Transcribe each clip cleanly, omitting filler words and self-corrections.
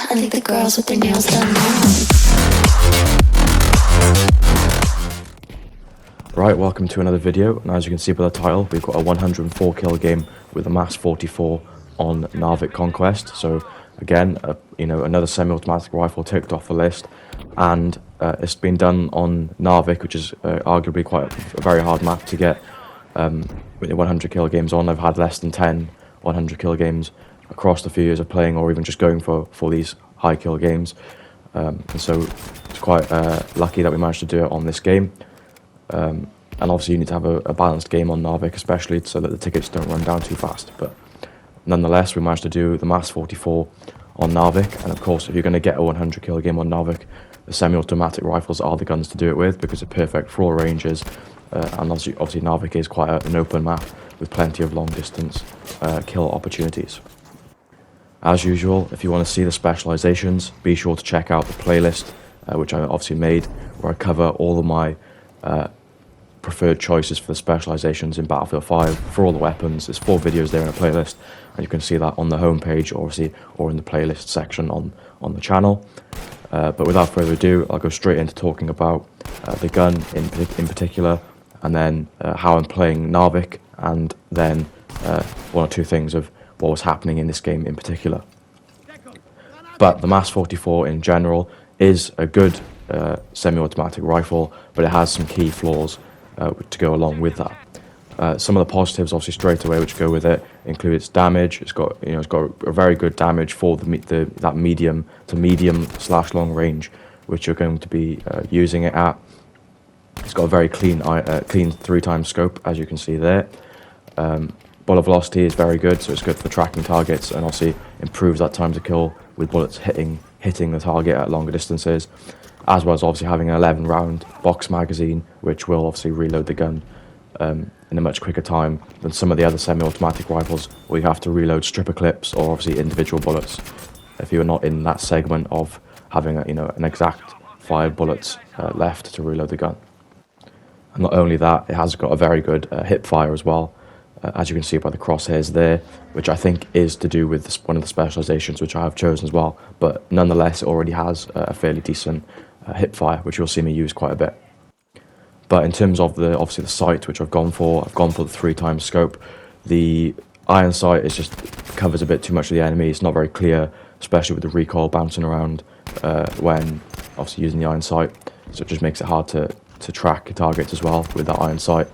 I think the girls with their nails done now. Right, welcome to another video, and as you can see by the title, we've got a 104 kill game with a mass 44 on Narvik Conquest. So again, another semi-automatic rifle ticked off the list, and it's been done on Narvik, which is arguably quite a very hard map to get 100 kill games on. I've had less than 10 100 kill games across the few years of playing, or even just going for these high kill games, and so it's quite lucky that we managed to do it on this game. And obviously you need to have a balanced game on Narvik, especially so that the tickets don't run down too fast. But nonetheless, we managed to do the mass 44 on Narvik, and of course, if you're going to get a 100 kill game on Narvik, the semi-automatic rifles are the guns to do it with, because they're perfect for all ranges, and obviously Narvik is quite an open map with plenty of long distance kill opportunities. As usual, if you want to see the specializations, be sure to check out the playlist, which I obviously made, where I cover all of my preferred choices for the specializations in Battlefield 5 for all the weapons. There's 4 videos there in a playlist, and you can see that on the homepage, obviously, or in the playlist section on the channel. But without further ado, I'll go straight into talking about the gun in particular, and then how I'm playing Narvik, and then one or two things of what was happening in this game in particular. But the Mass 44 in general is a good semi-automatic rifle, but it has some key flaws to go along with that. Some of the positives, obviously, straight away, which go with it, include its damage. It's got a very good damage for that medium to medium/long range, which you're going to be using it at. It's got a very clean 3x scope, as you can see there. Bullet velocity is very good, so it's good for tracking targets, and obviously improves that time to kill with bullets hitting the target at longer distances, as well as obviously having an 11-round box magazine, which will obviously reload the gun in a much quicker time than some of the other semi-automatic rifles, where you have to reload stripper clips or obviously individual bullets if you're not in that segment of having an exact 5 bullets left to reload the gun. And not only that, it has got a very good hip fire as well, as you can see by the crosshairs there, which I think is to do with one of the specializations which I have chosen as well. But nonetheless, it already has a fairly decent hip fire, which you'll see me use quite a bit. But in terms of obviously the sight, which I've gone for the 3x scope. The iron sight just covers a bit too much of the enemy. It's not very clear, especially with the recoil bouncing around when obviously using the iron sight. So it just makes it hard to track targets as well with that iron sight.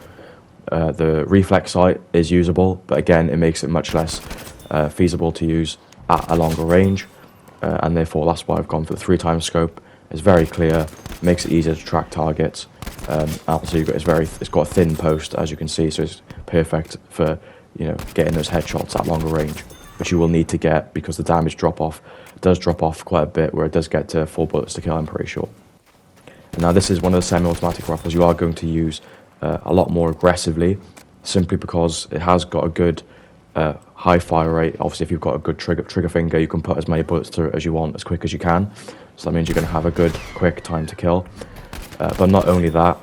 The reflex sight is usable, but again, it makes it much less feasible to use at a longer range, and therefore that's why I've gone for the 3x scope. It's very clear, makes it easier to track targets. Also, it's got a thin post, as you can see, so it's perfect for getting those headshots at longer range, which you will need to get because the damage does drop off quite a bit, where it does get to 4 bullets to kill, I'm pretty sure. And now this is one of the semi-automatic rifles you are going to use a lot more aggressively, simply because it has got a good high fire rate. Obviously, if you've got a good trigger finger, you can put as many bullets through it as you want, as quick as you can. So that means you're going to have a good, quick time to kill. But not only that,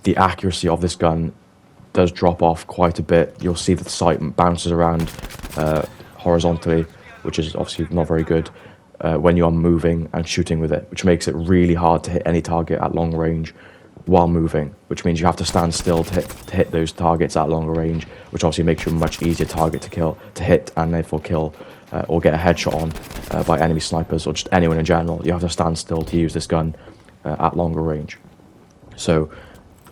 the accuracy of this gun does drop off quite a bit. You'll see that the sight bounces around horizontally, which is obviously not very good when you are moving and shooting with it, which makes it really hard to hit any target at long range while moving, which means you have to stand still to hit those targets at longer range, which obviously makes you a much easier target to hit and therefore kill or get a headshot on by enemy snipers or just anyone in general. You have to stand still to use this gun at longer range. So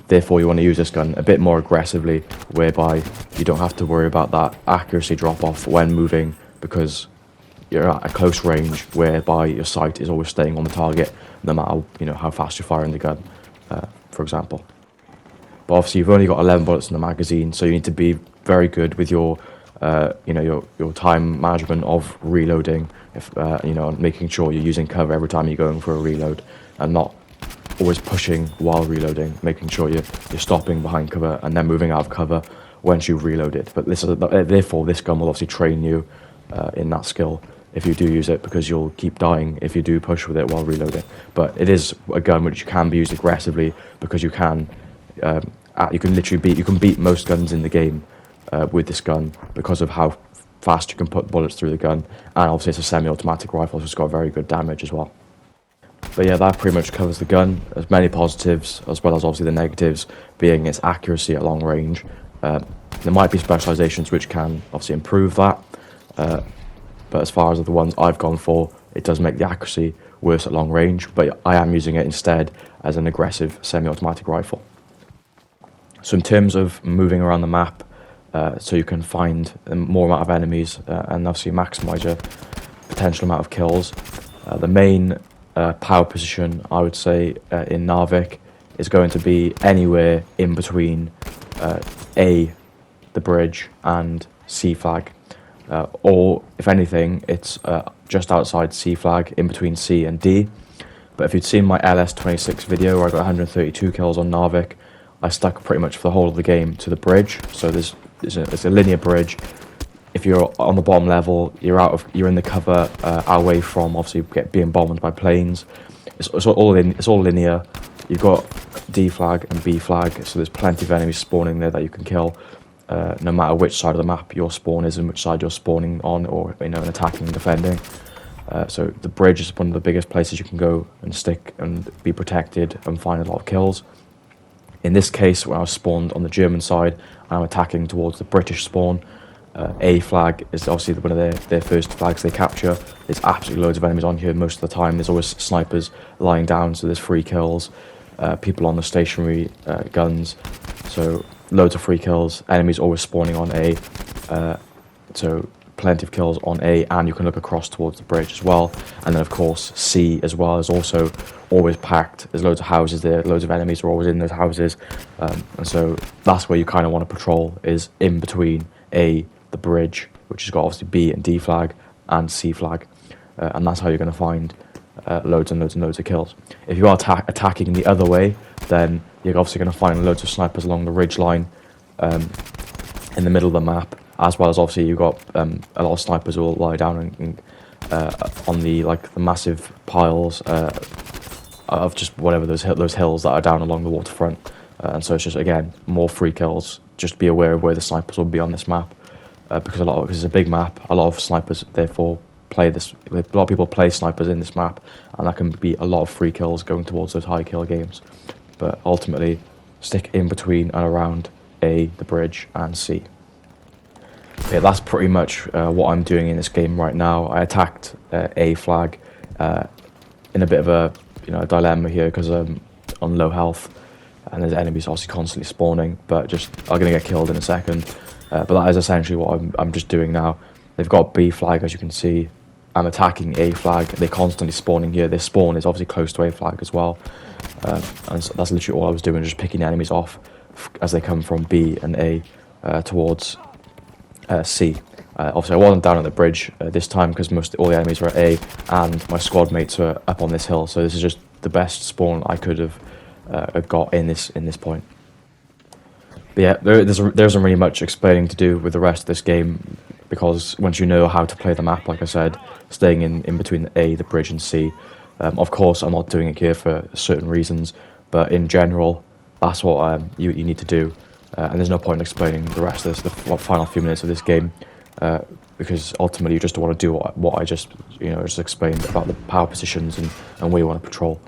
therefore you want to use this gun a bit more aggressively, whereby you don't have to worry about that accuracy drop off when moving, because you're at a close range whereby your sight is always staying on the target, no matter how fast you're firing the gun, for example. But obviously you've only got 11 bullets in the magazine, so you need to be very good with your time management of reloading, making sure you're using cover every time you're going for a reload, and not always pushing while reloading, making sure you're stopping behind cover and then moving out of cover once you've reloaded. But therefore this gun will obviously train you in that skill if you do use it, because you'll keep dying if you do push with it while reloading. But it is a gun which can be used aggressively, because you can beat most guns in the game with this gun, because of how fast you can put bullets through the gun, and obviously it's a semi-automatic rifle, so it's got very good damage as well. But yeah, that pretty much covers the gun. There's many positives, as well as obviously the negatives, being its accuracy at long range. There might be specializations which can obviously improve that, but as far as the ones I've gone for, it does make the accuracy worse at long range, but I am using it instead as an aggressive semi-automatic rifle. So in terms of moving around the map, so you can find more amount of enemies and obviously maximise your potential amount of kills, the main power position, I would say, in Narvik is going to be anywhere in between A, the bridge, and C flag. Or, if anything, it's just outside C flag, in between C and D. But if you'd seen my LS26 video where I got 132 kills on Narvik, I stuck pretty much for the whole of the game to the bridge. So it's a linear bridge. If you're on the bottom level, you're in the cover away from obviously being bombed by planes. It's all linear. You've got D flag and B flag, so there's plenty of enemies spawning there that you can kill, no matter which side of the map your spawn is and which side you're spawning on, or and attacking and defending. So the bridge is one of the biggest places you can go and stick and be protected and find a lot of kills. In this case, when I was spawned on the German side, I'm attacking towards the British spawn. A flag is obviously one of their first flags they capture. There's absolutely loads of enemies on here most of the time. There's always snipers lying down, so there's free kills. People on the stationary guns, so loads of free kills. Enemies always spawning on A, so plenty of kills on A, and you can look across towards the bridge as well. And then of course C as well is also always packed. There's loads of houses there, loads of enemies are always in those houses, and so that's where you kind of want to patrol, is in between A, the bridge, which has got obviously B and D flag, and C flag, and that's how you're going to find loads and loads and loads of kills. If you are attacking the other way, then you're obviously going to find loads of snipers along the ridge line in the middle of the map, as well as obviously you've got a lot of snipers who will lie down on the massive piles of just whatever those hills that are down along the waterfront, and so it's just, again, more free kills. Just be aware of where the snipers will be on this map, because it's a big map. A lot of snipers therefore play this. A lot of people play snipers in this map, and that can be a lot of free kills going towards those high kill games. But ultimately, stick in between and around A, the bridge, and C. Yeah, that's pretty much what I'm doing in this game right now. I attacked A flag in a bit of a dilemma here, because I'm on low health and there's enemies obviously constantly spawning, but I'm gonna get killed in a second. But that is essentially what I'm just doing now. They've got B flag, as you can see. I'm attacking A flag. They're constantly spawning here. Their spawn is obviously close to A flag as well, and so that's literally all I was doing, just picking enemies off as they come from B and A towards C. Obviously I wasn't down at the bridge this time, because all the enemies were at A, and my squad mates were up on this hill, so this is just the best spawn I could have got in this point. But yeah, there isn't really much explaining to do with the rest of this game, because once you know how to play the map, like I said, staying in between the A, the bridge, and C. Of course, I'm not doing it here for certain reasons, but in general, that's what you need to do. And there's no point in explaining the rest of the final few minutes of this game, because ultimately you just want to do what I just explained about the power positions and where you want to patrol.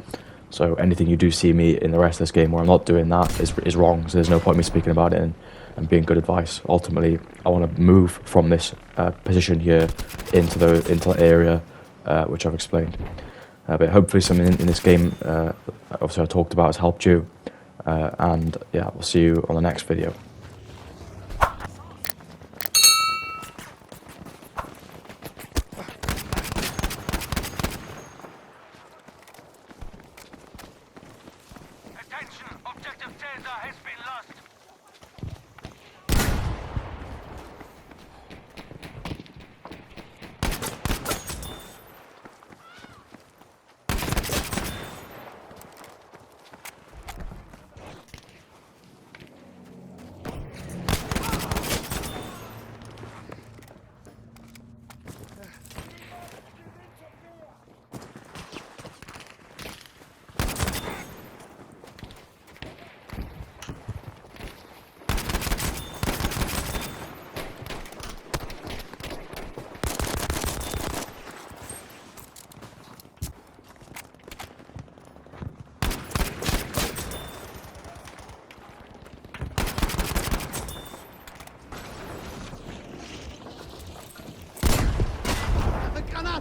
So anything you do see me in the rest of this game where I'm not doing that is wrong. So there's no point in me speaking about it and being good advice. Ultimately, I want to move from this position here into the area which I've explained. But hopefully something in this game, obviously I talked about, has helped you. And yeah, we'll see you on the next video. Attention! Objective Caesar has been lost!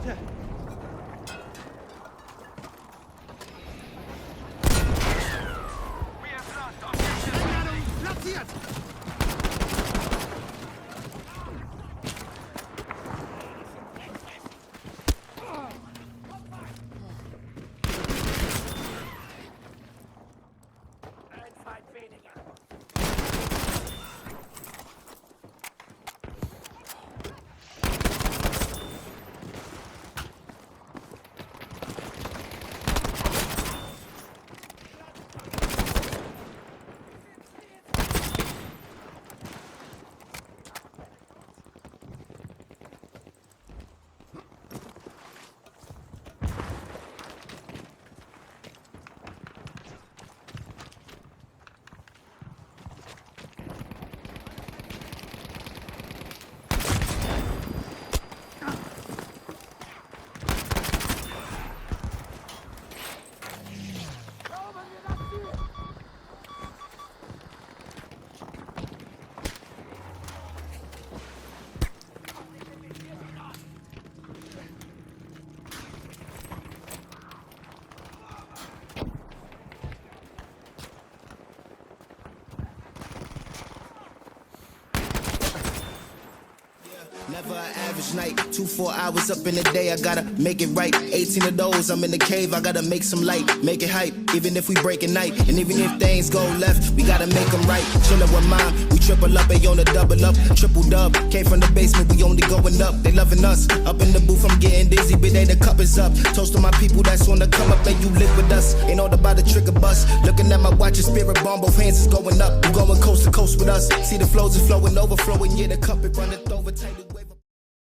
Granate! We have lost objective. Einladung platziert! Ein Feind weniger. Never an average night, 2-4 hours up in the day, I gotta make it right. 18 of those, I'm in the cave, I gotta make some light, make it hype, even if we break at night. And even if things go left, we gotta make them right. Chillin' with mom, we triple up, they on the double up, triple dub. Came from the basement, we only going up, they loving us. Up in the booth, I'm getting dizzy, but they the cup is up. Toast to my people that's on the come up, and you live with us. Ain't all about the trigger bus. Looking at my watch, your spirit bomb, both hands is going up. You going coast to coast with us. See the flows is flowing, overflowing, yeah, the cup it runneth over, take the wave.